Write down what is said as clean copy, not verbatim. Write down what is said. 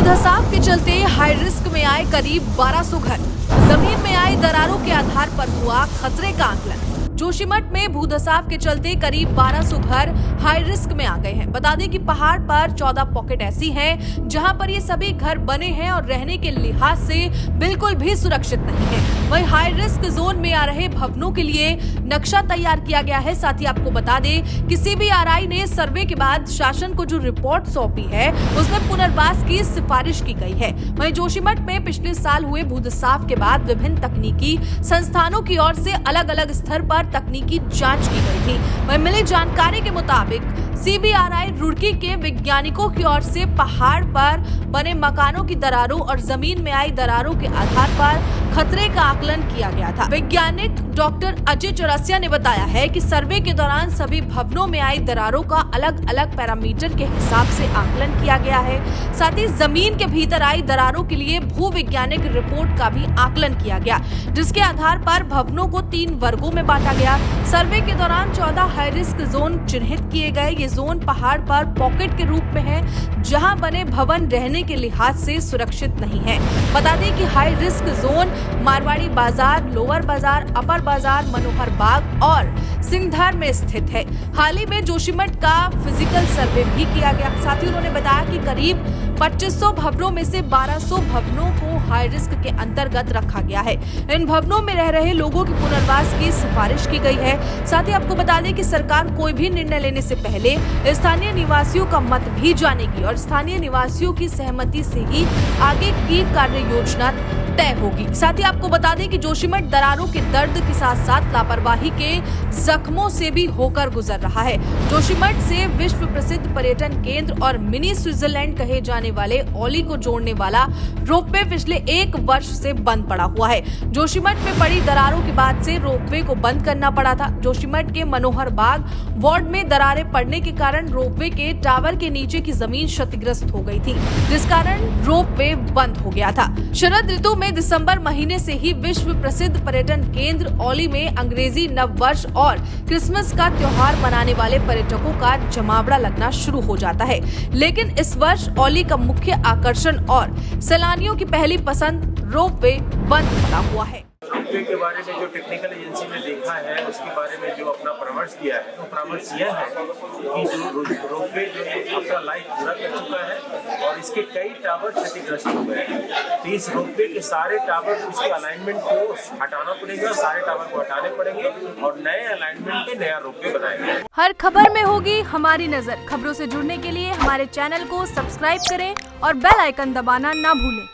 धसाव के चलते high risk में आए करीब 1200 घर। जमीन में आई दरारों के आधार पर हुआ खतरे का आकलन। जोशीमठ में भूधसाव के चलते करीब 1200 घर हाई रिस्क में आ गए हैं। बता दें कि पहाड़ पर 14 पॉकेट ऐसी हैं जहां पर ये सभी घर बने हैं और रहने के लिहाज से बिल्कुल भी सुरक्षित नहीं है। वहीं हाई रिस्क जोन में आ रहे भवनों के लिए नक्शा तैयार किया गया है। साथ ही आपको बता दें कि CBRI ने सर्वे के बाद शासन को जो रिपोर्ट सौंपी है उसमें पुनर्वास की सिफारिश की गई है। वहीं जोशीमठ में पिछले साल हुए भूधसाव के बाद विभिन्न तकनीकी संस्थानों की ओर से अलग अलग स्तर पर तकनीकी जांच की गई थी। वहीं मिली जानकारी के मुताबिक CBRI रुड़की के वैज्ञानिकों की ओर से पहाड़ पर बने मकानों की दरारों और जमीन में आई दरारों के आधार पर खतरे का आकलन किया गया था। वैज्ञानिक डॉक्टर अजय चौरसिया ने बताया है कि सर्वे के दौरान सभी भवनों में आई दरारों का अलग अलग पैरामीटर के हिसाब से आकलन किया गया है। साथ ही जमीन के भीतर आई दरारों के लिए भूवैज्ञानिक रिपोर्ट का भी आकलन किया गया, जिसके आधार पर भवनों को 3 वर्गों में बांटा गया। सर्वे के दौरान 14 हाई रिस्क जोन चिन्हित किए गए। ये जोन पहाड़ पर पॉकेट के रूप में है, जहां बने भवन रहने के लिहाज से सुरक्षित नहीं है। बता दें कि हाई रिस्क जोन मारवाड़ी बाजार, लोअर बाजार, अपर बाजार, मनोहर बाग और सिंघधार में स्थित है। हाल ही में जोशीमठ का फिजिकल सर्वे भी किया गया। साथ ही उन्होंने बताया कि करीब 2500 भवनों में से 1200 भवनों को हाई रिस्क के अंतर्गत रखा गया है। इन भवनों में रह रहे लोगों के पुनर्वास की सिफारिश की गई है। साथ ही आपको बता दें कि सरकार कोई भी निर्णय लेने से पहले स्थानीय निवासियों का मत भी जानेगी और स्थानीय निवासियों की सहमति से ही आगे की कार्य योजना तय होगी। साथ ही आपको बता दें कि जोशीमठ दरारों के दर्द के साथ साथ लापरवाही के जख्मों से भी होकर गुजर रहा है। जोशीमठ से विश्व प्रसिद्ध पर्यटन केंद्र और मिनी स्विट्जरलैंड कहे जाने वाले औली को जोड़ने वाला रोपवे पिछले 1 वर्ष से बंद पड़ा हुआ है। जोशीमठ में पड़ी दरारों के बाद से रोपवे को बंद करना पड़ा था। जोशीमठ के मनोहर बाग वार्ड में दरारें पड़ने के कारण रोपवे के टावर के नीचे की जमीन क्षतिग्रस्त हो गई थी, जिस कारण रोपवे बंद हो गया था। शरद ऋतु में दिसंबर महीने से ही विश्व प्रसिद्ध पर्यटन केंद्र औली में अंग्रेजी नव वर्ष और क्रिसमस का त्योहार मनाने वाले पर्यटकों का जमावड़ा लगना शुरू हो जाता है। लेकिन इस वर्ष औली का मुख्य आकर्षण और सैलानियों की पहली पसंद रोपवे बंद पड़ा हुआ है। रोपवे के बारे में जो टेक्निकल एजेंसी ने देखा है उसके बारे में जो अपना परामर्श दिया है, तो परामर्श यह है कि जो रोपवे जो अपना लाइफ पूरा कर चुका है और इसके कई टावर क्षतिग्रस्त हो गए हैं। तो इस रोपवे के सारे टावर उसके अलाइनमेंट को हटाना पड़ेगा, सारे टावर को हटाने पड़ेंगे और नए अलाइनमेंट पे नया रोपवे बनाएंगे। हर खबर में होगी हमारी नजर। खबरों से जुड़ने के लिए हमारे चैनल को सब्सक्राइब करें और बेल आइकन दबाना ना भूलें।